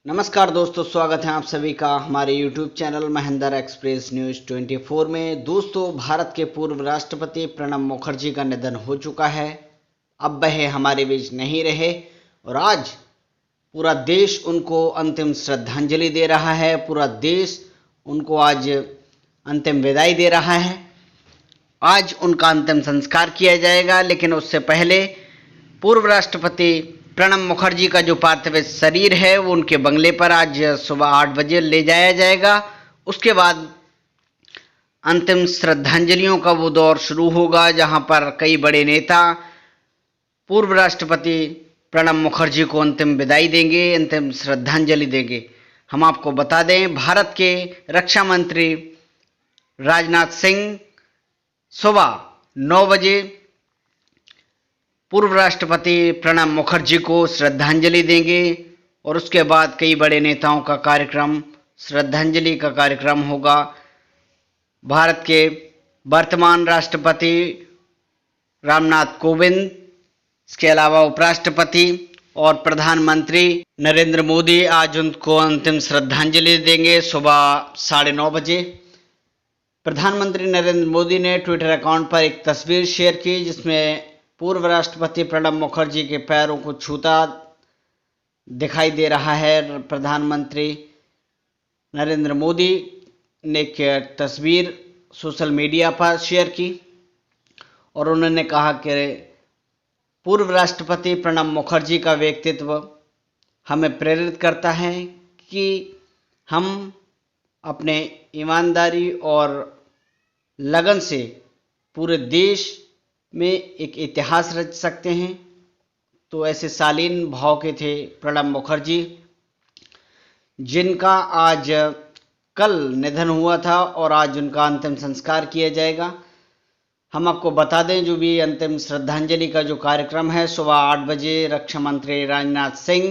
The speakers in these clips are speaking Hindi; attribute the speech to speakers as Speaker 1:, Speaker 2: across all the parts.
Speaker 1: नमस्कार दोस्तों, स्वागत है आप सभी का हमारे YouTube channel Mahendra express news 24 में। दोस्तों, भारत के पूर्व राष्ट्रपति प्रणब मुखर्जी का निधन हो चुका है। अब वह हमारे बीच नहीं रहे और आज पूरा देश उनको अंतिम श्रद्धांजलि दे रहा है। पूरा देश उनको आज अंतिम विदाई दे रहा है। आज उनका अंतिम संस्कार किया जाएगा, लेकिन उससे पहले पूर्व राष्ट्रपति प्रणब मुखर्जी का जो पार्थिव शरीर है वो उनके बंगले पर आज सुबह 8 बजे ले जाया जाएगा। उसके बाद अंतिम श्रद्धांजलियों का वो दौर शुरू होगा, जहां पर कई बड़े नेता पूर्व राष्ट्रपति प्रणब मुखर्जी को अंतिम विदाई देंगे, अंतिम श्रद्धांजलि देंगे। हम आपको बता दें, भारत के रक्षा मंत्री राजनाथ सिंह सुबह 9 बजे पूर्व राष्ट्रपति प्रणब मुखर्जी को श्रद्धांजलि देंगे और उसके बाद कई बड़े नेताओं का कार्यक्रम, श्रद्धांजलि का कार्यक्रम होगा। भारत के वर्तमान राष्ट्रपति रामनाथ कोविंद, इसके अलावा उपराष्ट्रपति और प्रधानमंत्री नरेंद्र मोदी आज उनको अंतिम श्रद्धांजलि देंगे सुबह 9:30 बजे। प्रधानमंत्री नरेंद्र मोदी ने ट्विटर अकाउंट पर एक तस्वीर शेयर की, जिसमें पूर्व राष्ट्रपति प्रणब मुखर्जी के पैरों को छूता दिखाई दे रहा है। प्रधानमंत्री नरेंद्र मोदी ने एक तस्वीर सोशल मीडिया पर शेयर की और उन्होंने कहा कि पूर्व राष्ट्रपति प्रणब मुखर्जी का व्यक्तित्व हमें प्रेरित करता है कि हम अपने ईमानदारी और लगन से पूरे देश में एक इतिहास रच सकते हैं। तो ऐसे शालीन भाव के थे प्रणब मुखर्जी, जिनका आज कल निधन हुआ था और आज उनका अंतिम संस्कार किया जाएगा। हम आपको बता दें, जो भी अंतिम श्रद्धांजलि का जो कार्यक्रम है सुबह 8 बजे रक्षा मंत्री राजनाथ सिंह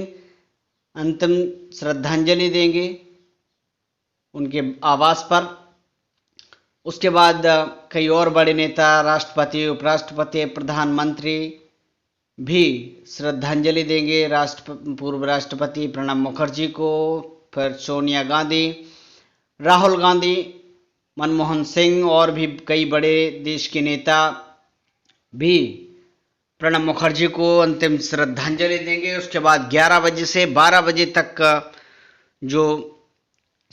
Speaker 1: अंतिम श्रद्धांजलि देंगे उनके आवास पर। उसके बाद कई और बड़े नेता, राष्ट्रपति, उपराष्ट्रपति, प्रधानमंत्री भी श्रद्धांजलि देंगे पूर्व राष्ट्रपति प्रणब मुखर्जी को। फिर सोनिया गांधी, राहुल गांधी, मनमोहन सिंह और भी कई बड़े देश के नेता भी प्रणब मुखर्जी को अंतिम श्रद्धांजलि देंगे। उसके बाद 11 बजे से 12 बजे तक जो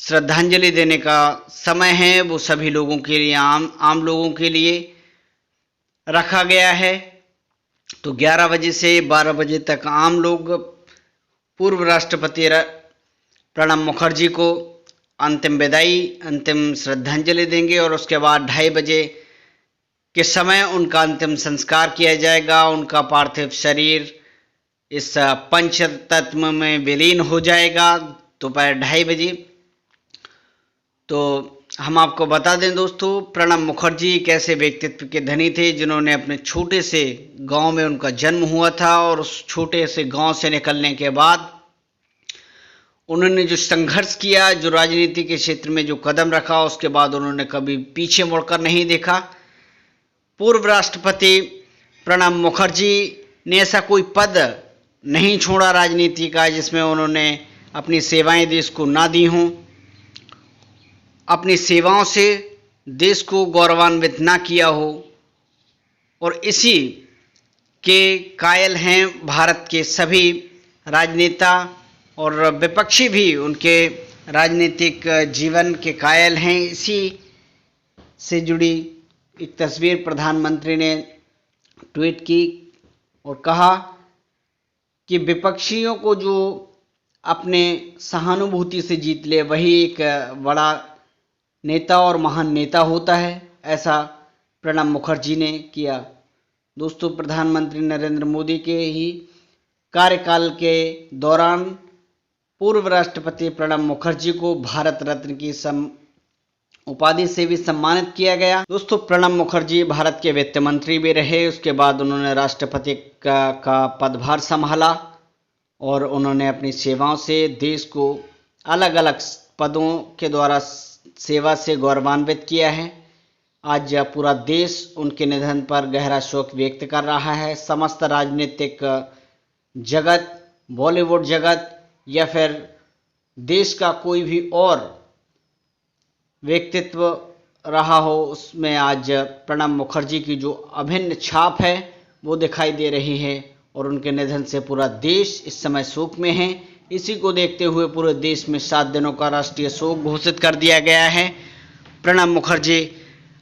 Speaker 1: श्रद्धांजलि देने का समय है वो सभी लोगों के लिए, आम लोगों के लिए रखा गया है। तो 11 बजे से 12 बजे तक आम लोग पूर्व राष्ट्रपति प्रणब मुखर्जी को अंतिम विदाई, अंतिम श्रद्धांजलि देंगे और उसके बाद 2:30 बजे के समय उनका अंतिम संस्कार किया जाएगा। उनका पार्थिव शरीर इस पंच तत्व में विलीन हो जाएगा दोपहर 2:30 बजे। तो हम आपको बता दें दोस्तों, प्रणब मुखर्जी एक ऐसे व्यक्तित्व के धनी थे जिन्होंने अपने छोटे से गांव में उनका जन्म हुआ था और उस छोटे से गांव से निकलने के बाद उन्होंने जो संघर्ष किया, जो राजनीति के क्षेत्र में जो कदम रखा, उसके बाद उन्होंने कभी पीछे मुड़कर नहीं देखा। पूर्व राष्ट्रपति प्रणब मुखर्जी ने ऐसा कोई पद नहीं छोड़ा राजनीति का जिसमें उन्होंने अपनी सेवाएं देश को ना दी हों। अपनी सेवाओं से देश को गौरवान्वित ना किया हो और इसी के कायल हैं भारत के सभी राजनेता और विपक्षी भी उनके राजनीतिक जीवन के कायल हैं। इसी से जुड़ी एक तस्वीर प्रधानमंत्री ने ट्वीट की और कहा कि विपक्षियों को जो अपने सहानुभूति से जीत ले वही एक बड़ा नेता और महान नेता होता है, ऐसा प्रणब मुखर्जी ने किया। दोस्तों, प्रधानमंत्री नरेंद्र मोदी के ही कार्यकाल के दौरान पूर्व राष्ट्रपति प्रणब मुखर्जी को भारत रत्न की उपाधि से भी सम्मानित किया गया। दोस्तों, प्रणब मुखर्जी भारत के वित्त मंत्री भी रहे। उसके बाद उन्होंने राष्ट्रपति का पदभार संभाला और उन्होंने अपनी सेवाओं से देश को अलग अलग पदों के द्वारा सेवा से गौरवान्वित किया है। आज पूरा देश उनके निधन पर गहरा शोक व्यक्त कर रहा है। समस्त राजनीतिक जगत, बॉलीवुड जगत या फिर देश का कोई भी और व्यक्तित्व रहा हो, उसमें आज प्रणब मुखर्जी की जो अभिन्न छाप है वो दिखाई दे रही है और उनके निधन से पूरा देश इस समय शोक में है। इसी को देखते हुए पूरे देश में 7 दिनों का राष्ट्रीय शोक घोषित कर दिया गया है। प्रणब मुखर्जी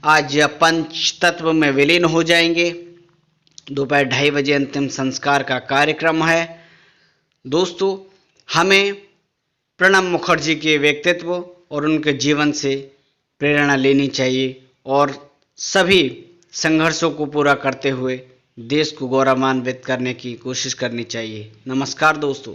Speaker 1: आज पंच तत्व में विलीन हो जाएंगे। दोपहर 2:30 बजे अंतिम संस्कार का कार्यक्रम है। दोस्तों, हमें प्रणब मुखर्जी के व्यक्तित्व और उनके जीवन से प्रेरणा लेनी चाहिए और सभी संघर्षों को पूरा करते हुए देश को गौरवान्वित करने की कोशिश करनी चाहिए। नमस्कार दोस्तों।